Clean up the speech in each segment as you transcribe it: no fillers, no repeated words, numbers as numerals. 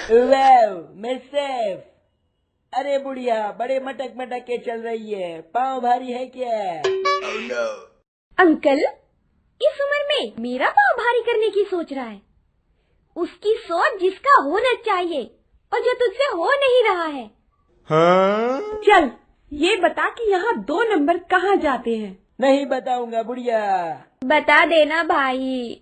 वाह, मैं सेफ। अरे बुढ़िया, बड़े मटक मटक के चल रही है, पाँव भारी है क्या? Oh no! अंकल, इस उम्र में मेरा पाँव भारी करने की सोच रहा है। उसकी सोच जिसका होना चाहिए और जो तुझसे हो नहीं रहा है। हाँ? चल, ये बता कि यहाँ 2 नंबर कहाँ जाते हैं? नहीं बताऊंगा बुढ़िया। बता देना भाई।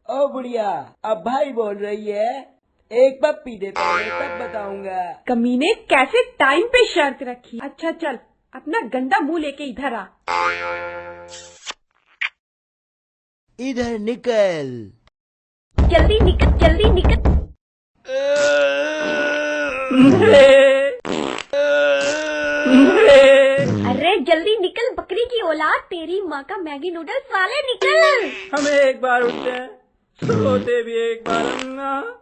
ओ बुढ़िया, अब भाई बोल रही है, एक पप्पी देता है तब बताऊंगा। कमीने कैसे टाइम पे शर्त रखी। अच्छा चल, अपना गंदा मुंह लेके इधर आ। इधर निकल। जल्दी निकल, जल्दी निकल। अरे जल्दी निकल बकरी की औलाद, तेरी माँ का मैगी नूडल्स वाले, निकल। हम एक बार उठते हैं, सोते भी एक बार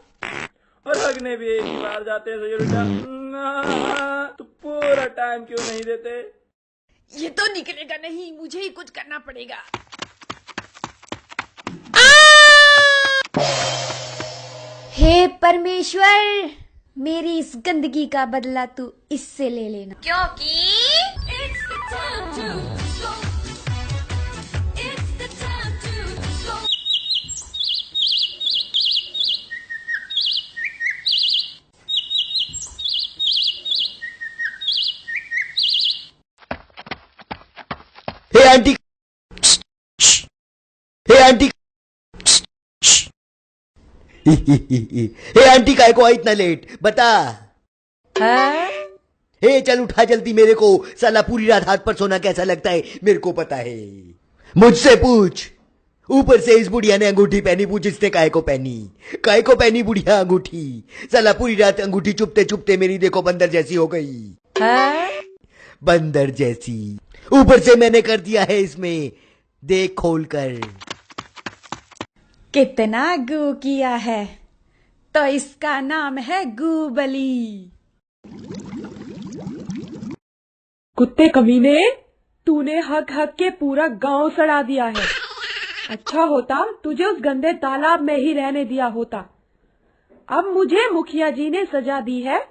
और हगने भी एक ही बार जाते हैं। सही तो पूरा टाइम क्यों नहीं देते? ये तो निकलेगा नहीं, मुझे ही कुछ करना पड़ेगा। हे परमेश्वर, मेरी इस गंदगी का बदला तू इससे ले लेना, क्योंकि हे आंटी, हे आंटी, हे आंटी, काय को आई इतना लेट? बता। हाँ? हे चल उठा जल्दी मेरे को, साला पूरी रात हाथ पर सोना कैसा लगता है मेरे को पता है। मुझसे पूछ। ऊपर से इस बुढ़िया ने अंगूठी पहनी, पूछ इसने काय को पहनी? काय को पहनी बुढ़िया अंगूठी? साला पूरी रात अंगूठी चुपते चुपते मेरी देखो बंदर जैसी हो गई। हाँ? बंदर जैसी। ऊपर से मैंने कर दिया है इसमें, देख खोल कर। कितना गू किया है, तो इसका नाम है गूबली। कुत्ते कमीने, तूने हक हक के पूरा गांव सड़ा दिया है। अच्छा होता तुझे उस गंदे तालाब में ही रहने दिया होता। अब मुझे मुखिया जी ने सजा दी है,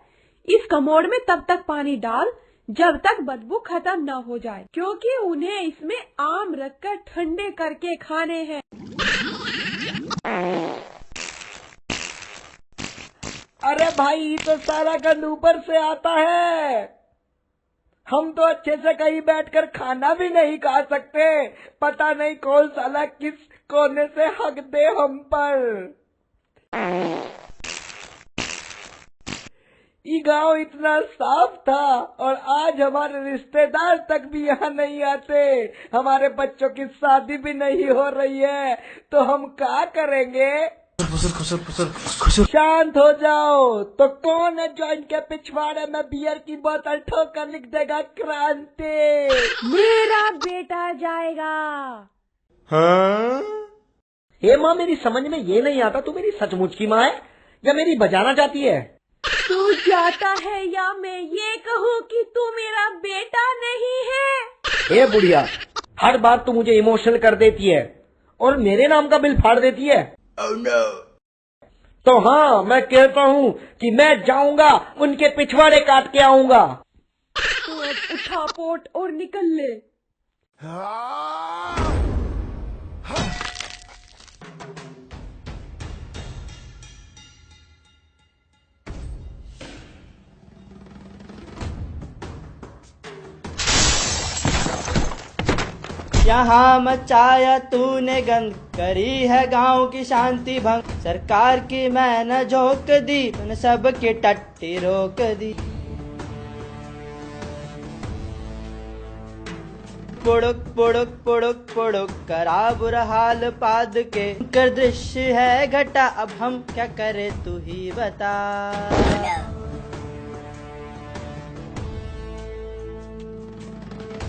इस कमोड में तब तक पानी डाल जब तक बदबू खत्म न हो जाए, क्योंकि उन्हें इसमें आम रखकर ठंडे करके खाने हैं। अरे भाई, तो सारा गंद ऊपर से आता है। हम तो अच्छे से कहीं बैठकर खाना भी नहीं खा सकते। पता नहीं कौन साला किस कोने से हक दे हम पर। ये गांव इतना साफ था और आज हमारे रिश्तेदार तक भी यहाँ नहीं आते। हमारे बच्चों की शादी भी नहीं हो रही है, तो हम क्या करेंगे? शांत हो जाओ। तो कौन है जो इनके पिछवाड़े में बियर की बोतल ठोकर लिख देगा क्रांति? मेरा बेटा जाएगा। हाँ? हे माँ, मेरी समझ में ये नहीं आता, तू मेरी सचमुच की माँ है या मेरी बजाना चाहती है? तू जाता है या मैं ये कहूँ कि तू मेरा बेटा नहीं है? हे बुढ़िया, हर बार तू मुझे इमोशनल कर देती है और मेरे नाम का बिल फाड़ देती है। Oh no! तो हाँ, मैं कहता हूँ कि मैं जाऊंगा, उनके पिछवाड़े काट के आऊंगा। तो अब उठा पोट और निकल ले। यहाँ मचाया तूने गंद, करी है गांव की शांति भंग। सरकार की मैंने झोंक दी, तूने सबकी टट्टी रोक दी। पुड़ुक पुड़ुक पुड़ुक पुड़ुक करा बुरा हाल पाद के, कर दृश्य है घटा, अब हम क्या करे तू ही बता।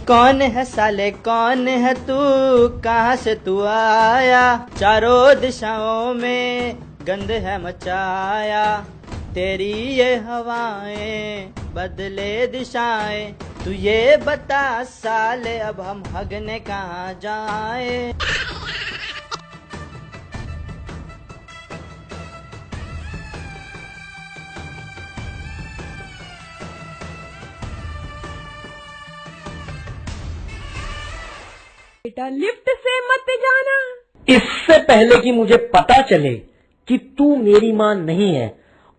कौन है साले, कौन है तू, कहाँ से तू आया? चारों दिशाओं में गंद है मचाया, तेरी ये हवाएं बदले दिशाएं। तू ये बता साले, अब हम हगने कहाँ जाएं? बेटा लिफ्ट से मत जाना। इससे पहले कि मुझे पता चले कि तू मेरी माँ नहीं है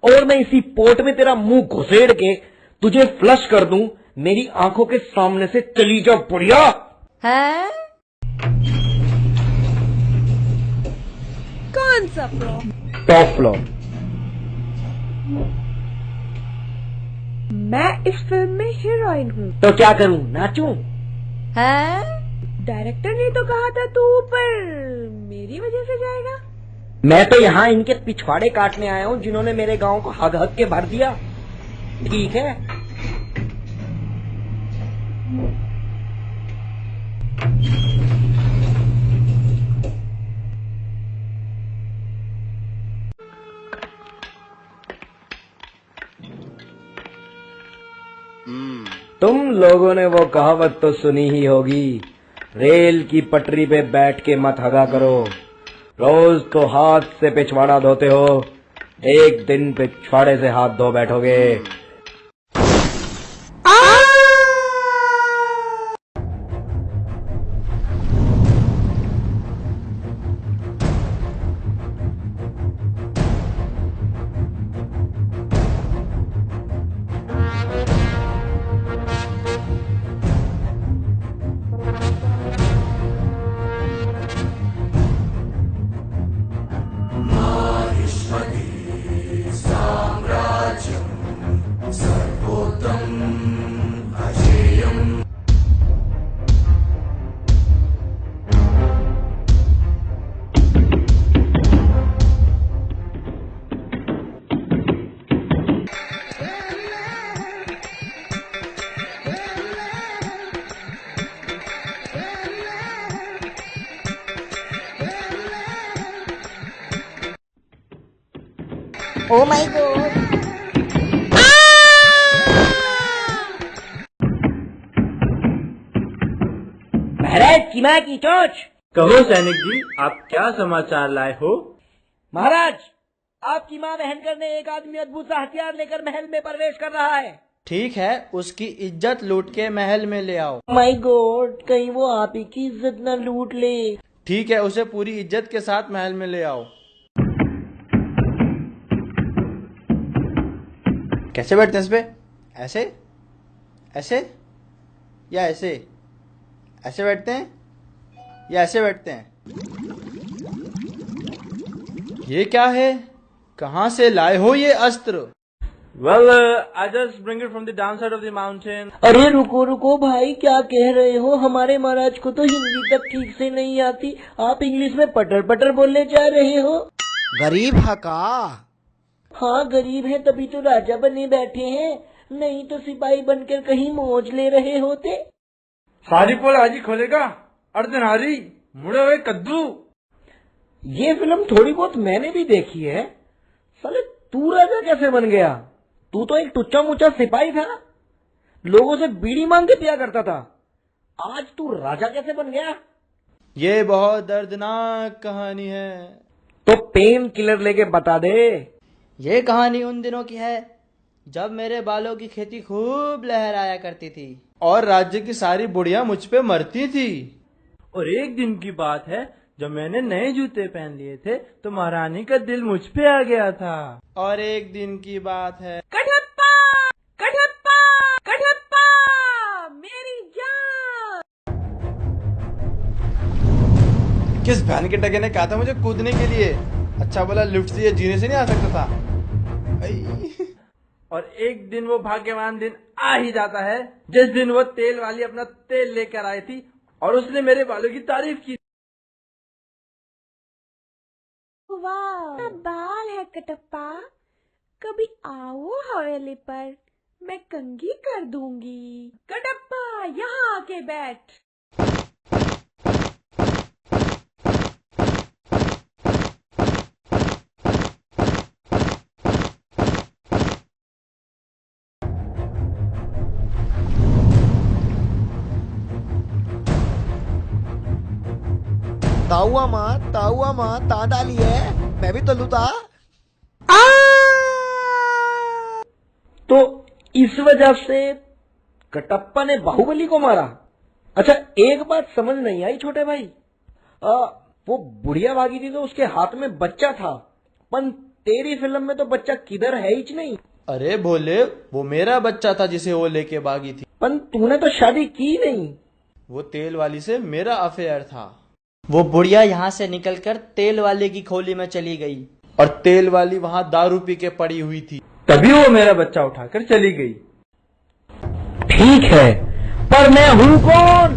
और मैं इसी पोर्ट में तेरा मुंह घुसेड़ के तुझे फ्लश कर दूं, मेरी आंखों के सामने से चली जा बुढ़िया। है? कौन सा फ्लोर? Top floor. मैं इस फिल्म में हीरोइन हूँ। तो क्या करूं, नाचूं? है? डायरेक्टर ने तो कहा था तू ऊपर मेरी वजह से जाएगा। मैं तो यहाँ इनके पिछवाड़े काटने आया हूँ जिन्होंने मेरे गांव को हग हग के भर दिया। ठीक है। तुम लोगों ने वो कहावत तो सुनी ही होगी, रेल की पटरी पे बैठ के मत हगा करो। रोज तो हाथ से पिछवाड़ा धोते हो, एक दिन पिछवाड़े से हाथ धो बैठोगे। Oh my God! महाराज की माँ की चोच। कहो सैनिक जी, आप क्या समाचार लाए हो? महाराज, आपकी माँ बहन करने एक आदमी अद्भुत सा हथियार लेकर महल में प्रवेश कर रहा है। ठीक है, उसकी इज्जत लूट के महल में ले आओ। माय गॉड, कहीं वो आप ही की इज्जत न लूट ले। ठीक है, उसे पूरी इज्जत के साथ महल में ले आओ। कैसे बैठते हैं इस पे? ऐसे, ऐसे या ऐसे? ऐसे बैठते हैं या ऐसे बैठते हैं? ये क्या है? कहाँ से लाए हो ये अस्त्र? Well, I just bring it from the downside of the mountain. अरे रुको रुको भाई, क्या कह रहे हो? हमारे महाराज को तो हिंदी तक ठीक से नहीं आती, आप इंग्लिश में पटर पटर बोलने जा रहे हो। गरीब है का? हाँ गरीब है, तभी तो राजा बने बैठे हैं, नहीं तो सिपाही बनकर कहीं मौज ले रहे होते। सारी पोल आज ही खोलेगा, अर्धनारी मुड़े हुए कद्दू। ये फिल्म थोड़ी बहुत मैंने भी देखी है। साले तू राजा कैसे बन गया? तू तो एक टुच्चा मुच्चा सिपाही था, लोगों से बीड़ी मांग के पिया करता था। आज तू राजा कैसे बन गया? ये बहुत दर्दनाक कहानी है। तो पेन किलर लेके बता दे। ये कहानी उन दिनों की है जब मेरे बालों की खेती खूब लहराया करती थी और राज्य की सारी बुढ़िया मुझ पे मरती थी। और एक दिन की बात है जब मैंने नए जूते पहन लिए थे तो महारानी का दिल मुझ पे आ गया था। और एक दिन की बात है कटप्पा, कटप्पा, कटप्पा, मेरी जान। किस बहन के टके ने कहा था मुझे कूदने के लिए? अच्छा बोला लिफ्ट से या जीने से नहीं आ सकता था। और एक दिन वो भाग्यवान दिन आ ही जाता है जिस दिन वो तेल वाली अपना तेल लेकर आई थी और उसने मेरे बालों की तारीफ की। वाह, बाल है कटप्पा, कभी आओ हवेली पर, मैं कंघी कर दूंगी। कटप्पा यहाँ आके बैठ। ताऊआ माँ ता डाली है, मैं भी तो लूटा। तो इस वजह से कटप्पा ने बाहुबली को मारा? अच्छा, एक बात समझ नहीं आई छोटे भाई, वो बुढ़िया भागी थी तो उसके हाथ में बच्चा था, पर तेरी फिल्म में तो बच्चा किधर है ही नहीं। अरे भोले, वो मेरा बच्चा था जिसे वो लेके भागी थी। पर तूने तो शादी की नहीं। वो तेल वाली से मेरा अफेयर था। वो बुढ़िया यहाँ से निकलकर तेल वाले की खोली में चली गई और तेल वाली वहाँ दारू पी के पड़ी हुई थी। तभी वो मेरा बच्चा उठाकर चली गई। ठीक है, पर मैं हूँ कौन?